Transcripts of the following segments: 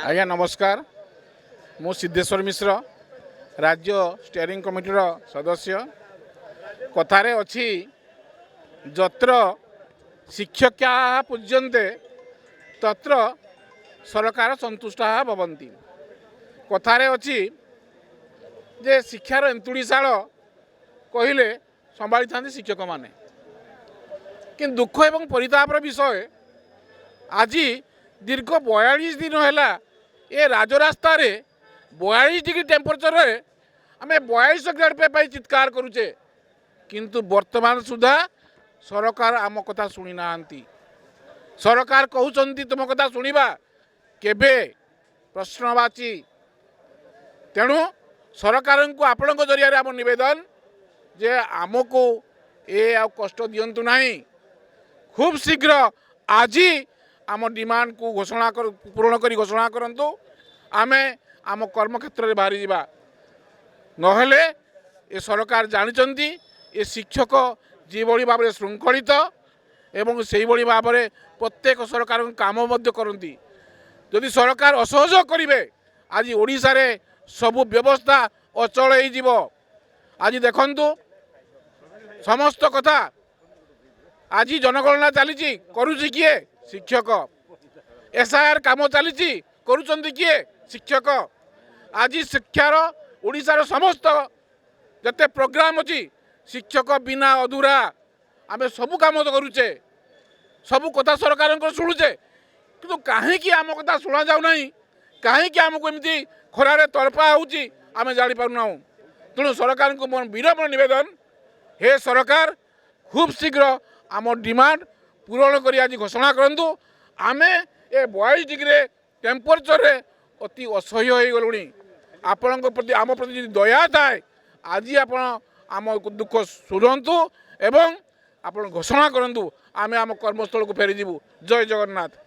आज्ञा नमस्कार मु सिद्धेश्वर मिश्र राज्य स्टीयरिंग कमिटीर सदस्य कथारे अच्छी जत्र शिक्षका पूज्यन्ते तत्र सरकार संतुष्टा भवन्ति कथारे अच्छी जे शिक्षार एंतुड़ीशाल कहले संभाली था शिक्षक माने कि दुख एवं परितापर विषय आज दीर्घ 42 दिन है ये राजरास्ता 42 डिग्री टेम्परेचर आम 42 ग्रेड पे चित्कार करुचे किंतु वर्तमान सुधा सरकार आम कथा शुणी ना सरकार कहते तुम कथा शुणा केबे प्रश्नवाची तेणु सरकार को आपण जरिया आम नवेदन जे आमको ये आ कष्ट दिंतु ना खूब शीघ्र आज आम डिमांड को घोषणा पूरण कर घोषणा करंतु आमे आम कर्म क्षेत्र में बाहरी जावा नहेले ये सरकार जानते ये शिक्षक जी भाव में श्रृंखलित एवं से भाव में प्रत्येक सरकार काम करती जदि सरकार असहयोग करेंगे आज ओडिशा रे सबु व्यवस्था अचल हो आज देखंतु समस्त कथा आज जनगणना चली करुची किए शिक्षक एसआईआर काम चली करुचंती किए शिक्षक आज शिक्षार ओडिशार समस्त जते प्रोग्राम अच्छी शिक्षक बिना अधूरा आम सबू काम करुचे सबू कथा सरकार शुणुचे किंतु कहीं आम कथा शुणा जाऊना कहीं आमको एमती खरारे तड़पा होची आम जापारूना तेणु सरकार को मोर विनम्र निवेदन हे सरकार खूब शीघ्र आम डिमांड पूरण कर आज घोषणा करंतु आमे ए 42 डिग्री टेम्परेचर अति असह्य हो गलुणी आपण प्रति आम प्रति दया थाए आज आपण आम दुख शुणु एवं आपण घोषणा करंतु आमे आम कर्मस्थल को फेरी जीवु जय जगन्नाथ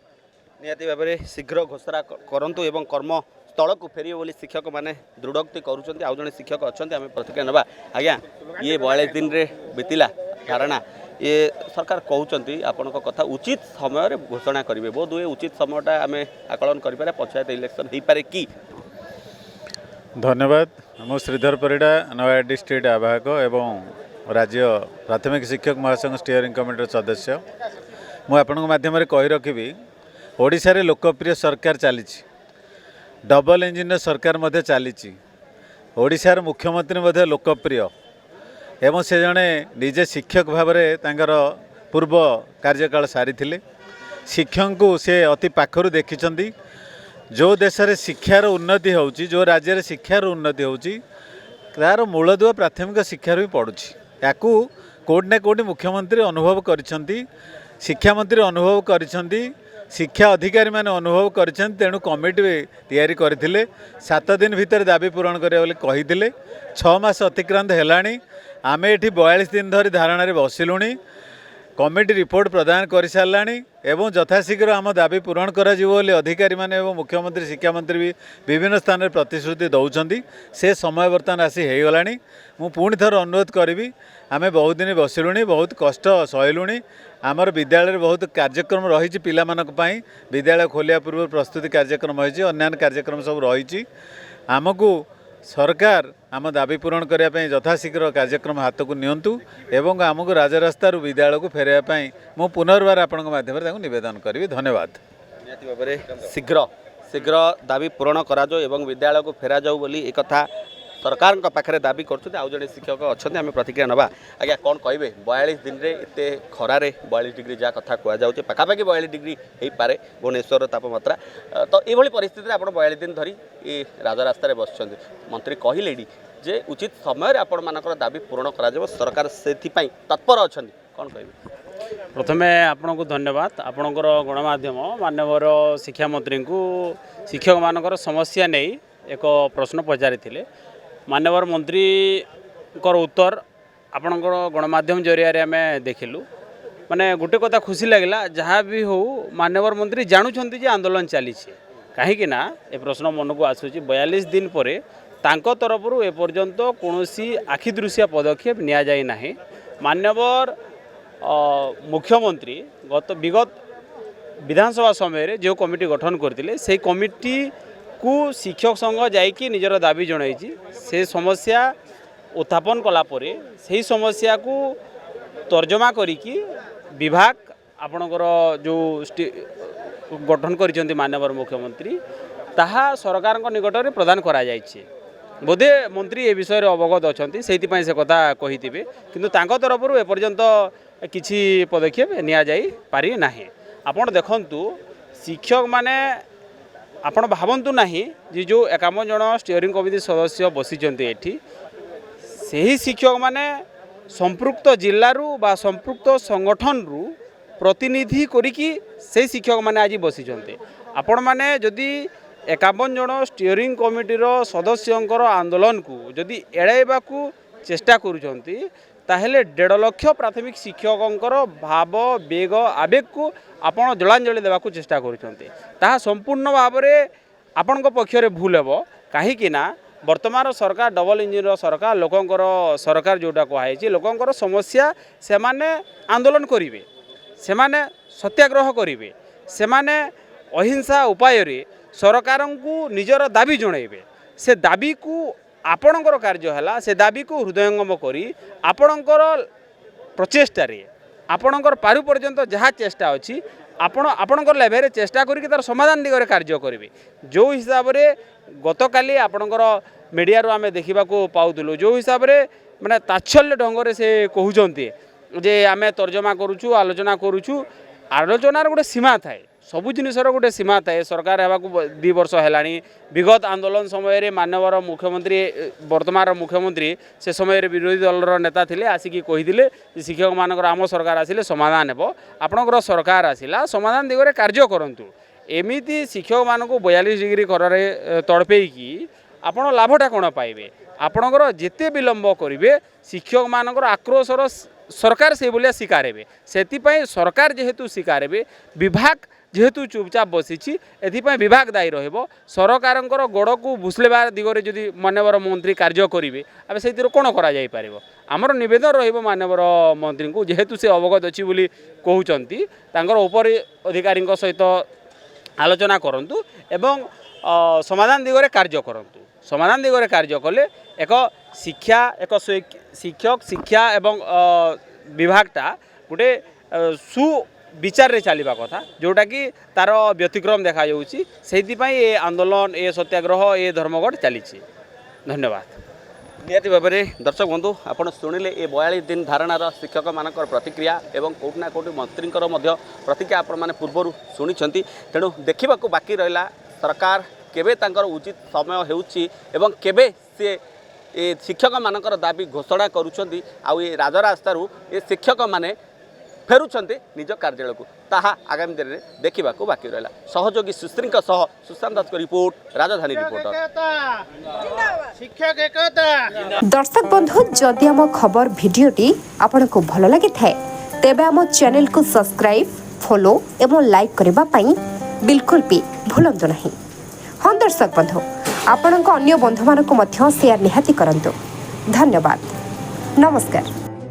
निहाती भाव में शीघ्र घोषणा करंतु एवं कर्मस्थल को फेरिए बोली शिक्षक माने दृढ़ोक्ति करुँच आउ जड़े शिक्षक अच्छा आम प्रतिक्रिया नवा आज्ञा ये 42 दिन रे बीतिला धारणा ये सरकार कहते आपण कथा उचित समय घोषणा करेंगे बोध हुए उचित समयटा आम आकलन करें पंचायत इलेक्शन हो पारे कि धन्यवाद मो श्रीधर परिडा नया डिस्ट्रिक्ट आवाहक एवं राज्य प्राथमिक शिक्षक महासंघ स्टीयरिंग कमिटी सदस्य मु आपण माध्यम कही रखी ओडिशा रे लोकप्रिय सरकार चली डबल इंजिन सरकार मध्य चली ओडिशार मुख्यमंत्री लोकप्रिय एवं से जड़े निजे शिक्षक भाव में पूर्व कार्यकाल सारी शिक्षक को से अति पाखर देखी जो देश में शिक्षार उन्नति होची जो राज्य में शिक्षार उन्नति होची तार मूलदुआ प्राथमिक शिक्षार भी पड़ुछि याकू कोड ना कोड मुख्यमंत्री अनुभव करिसेंती शिक्षा मंत्री अनुभव करिसेंती शिक्षा अधिकारी माने अनुभव करिसेंती तेणु कमिटी तैयारी करथिले 7 दिन भीतर दाबी पूरण करिया बोली कहिथिले 6 मास अतिक्रांत हेलाणी आमे एठी 42 दिन धरी धारणा रे बसिलुणी कमिटी रिपोर्ट प्रदान कर साराणी एवं यथाशीघ्र आम दाबी पूरण करा जिवो बोली अधिकारी माने एवं मुख्यमंत्री शिक्षा मंत्री भी विभिन्न स्थान में प्रतिश्रुति दौरान से समय बर्तमान आसी हो गलानी मु पुणी थर अनुरोध करी आमे बहुत दिन बसिलुणी बहुत कष्ट सहलुणी आमर विद्यालय बहुत कार्यक्रम रही पाई विद्यालय खोलिया पूर्व प्रस्तुति कार्यक्रम रही अन्य कार्यक्रम सब रही आमको सरकार आम दाबी पूरण करने यथाशीघ्र कार्यक्रम हाथ को नियंतु एवं आमको राजरास्ता विद्यालय को फेरवाई मु पुनर्बार आपण माध्यम निवेदन करी धन्यवाद शीघ्र शीघ्र दाबी पूरण करा एवं विद्यालय को फेरा जाऊ बोली एक कथा सरकार पाखे दाबी कर आउ जड़े शिक्षक अच्छा आम प्रतिक्रिया नवा आज्ञा कौन कहे 42 दिन में एत खरारे 42 डिग्री जहाँ कथा कहुचे पाखापाखि 42 डिग्री हो पारे भुवनेश्वर तापमात्रा तो ये परिस्थिति आप 42 दिन धरी ये राजरास्तार बस मंत्री कहले जे उचित समय आपण मानकर दाबी पूरण करा सरकार से तत्पर अच्छा कौन कहे प्रथमे आपण को धन्यवाद आपणकर गणमाध्यम मानवर शिक्षा मंत्री को शिक्षक मानकर समस्या नहीं एक प्रश्न पचारि मानवर मंत्री उत्तर आपणकर गणमाध्यम जरिया आम देखिलु माने गोटे कथा खुशी लगिला जहाँ भी हो मानवर मंत्री जानुछंती जे आंदोलन चली कहीं ना ए प्रश्न मन को आसूची 42 दिन पर तांको तरफ एपर्यंत कौनसी आखिदृशिया पदक्षेप निया जाई नाही मान्यवर मुख्यमंत्री विगत विधानसभा समय जो कमिटी गठन करते से कमिटी को शिक्षक संघ जाइकी निजर दाबी जणाई से समस्या उत्थापन कलापर से समस्या को तर्जमा करिकी विभाग आपणकर जो गठन कर माननीय मुख्यमंत्री ताहा सरकार निकट में प्रदान करा जाइए बोधे मंत्री ए विषय अवगत अच्छा से कथा कही किंतु तांको तरफ एपर्यंत किसी पदक्षेप नि पारि ना आपण देखंतु शिक्षक माने आपण भावंतु नाही जे जो 51 जन स्टीयरिंग कमिटी सदस्य बसीचंती एठी सेही शिक्षक माने संपृक्त जिल्लारू बा संपृक्त संगठन रु प्रतिनिधि करिकी से शिक्षक माने आज बसीचंती आपण माने जदि 51 जन स्टीयरिंग कमिटीर सदस्यंकर आंदोलन को जदि एड़ाइबा को चेष्टा करुचंती ताहेले 1.5 लाख प्राथमिक शिक्षकंकर भाव बेग आवेग को आपण जलांजलि देवाक चेष्टा करुचंती ताहा संपूर्ण भाव में आपण पक्षरे भूल हेबो काहेकि ना वर्तमान सरकार डबल इंजिन सरकार लोकंकर सरकार जोटा कहुई लोकंकर समस्या से माने आंदोलन करिवे से माने सत्याग्रह करिवे से माने अहिंसा उपाय रे सरकार को निजर दाबी जणाइबे से दाबी को आपणकर कार्य है से दाबी को हृदयंगम करी आपणकर प्रचेष्टा रे आपणकर पारु पर्यंत जहाँ चेष्टा अच्छी आपणकर लेवल चेष्टा करी तार समाधान दिगरे कार्य करेंगे जो हिसाब रे गतकाली आपणकर मीडिया रो आमे देखा पाऊलु जो हिसाब रे माने ताच्छल्य ढंग से कहते जे आमे तर्जमा करुचु आलोचना करुचु आलोचनार गोटे सीमा थाए सबु जिनसर गोटे सीमा थाए सरकार हेबाकू 2 वर्ष है विगत आंदोलन समय मानवर मुख्यमंत्री वर्तमान मुख्यमंत्री से समय विरोधी दलर नेता थिले आसिकी कहिदिले शिक्षक मानकर आम सरकार आसिले समाधान हेबो आपणकर सरकार आसिला समाधान दिगरे कार्य करंतु एमिति शिक्षक मानकू 42 डिग्री खरारे तड़पेकी आपण लाभटा कोन पाइबे आपणकर जेते विलंब करिवे शिक्षक मानकर आक्रोशर सरकार से बोलिया शिकार हेबे सेतिपई सरकार जेहेतु शिकार हेबे विभाग जेहेतु चुपचाप बसी एथिपाई विभाग दायी रहिबो सरकारंकर गोड़ को भुसलेबार दिगरे जदि माननीय मंत्री कार्य करिवे आबे सेतिर कोन करा जाई पारिबो हमर निवेदन रहिबो माननीय मंत्री को जेहेतु से अवगत अछि बोली कहउचंती तांकर ऊपर अधिकारी सहित आलोचना करंतु एवं समाधान दिगरे कार्य करंतु समाधान दिगरे कार्य कले एक शिक्षा एक शिक्षक शिक्षा एवं विभागटा गोटे सु विचार रे चलवा कथा जोटा कि तार व्यतिक्रम देखा जाउची सेहितिपई ए आंदोलन ए सत्याग्रह ए धर्मघट चली धन्यवाद निहाती भाव में दर्शक बंधु आपड़ शुणिले ये 42 दिन धारणार शिक्षक मानकर प्रतिक्रिया एवं कोटना कोटी मंत्री प्रतिक्रिया आपण मैंने पूर्वर शुणी तेणु देखा बाकी रहा सरकार केबे तांकर उचित समय होउची एवं केबे से ए शिक्षक मानकर दाबी घोषणा करुछंती आउ ये राजरास्तारू ये शिक्षक माने फेरुछंती निज कार्यालय को ताहा आगामी दिन में देखा बाकी रहा सहयोगी सुश्री सुशांत दास रिपोर्ट राजधानी रिपोर्टर दर्शक बंधु जदि आम खबर भिडियोटी आपन को भल लगी थाए तेबे आम चैनल को सब्सक्राइब फॉलो एवं लाइक करबा पई बिल्कुल भी भूलंतु नहीं। हाँ दर्शक बंधु आपण अन्य बंधु मानक मध्य शेयर निहाती करंतु। धन्यवाद नमस्कार।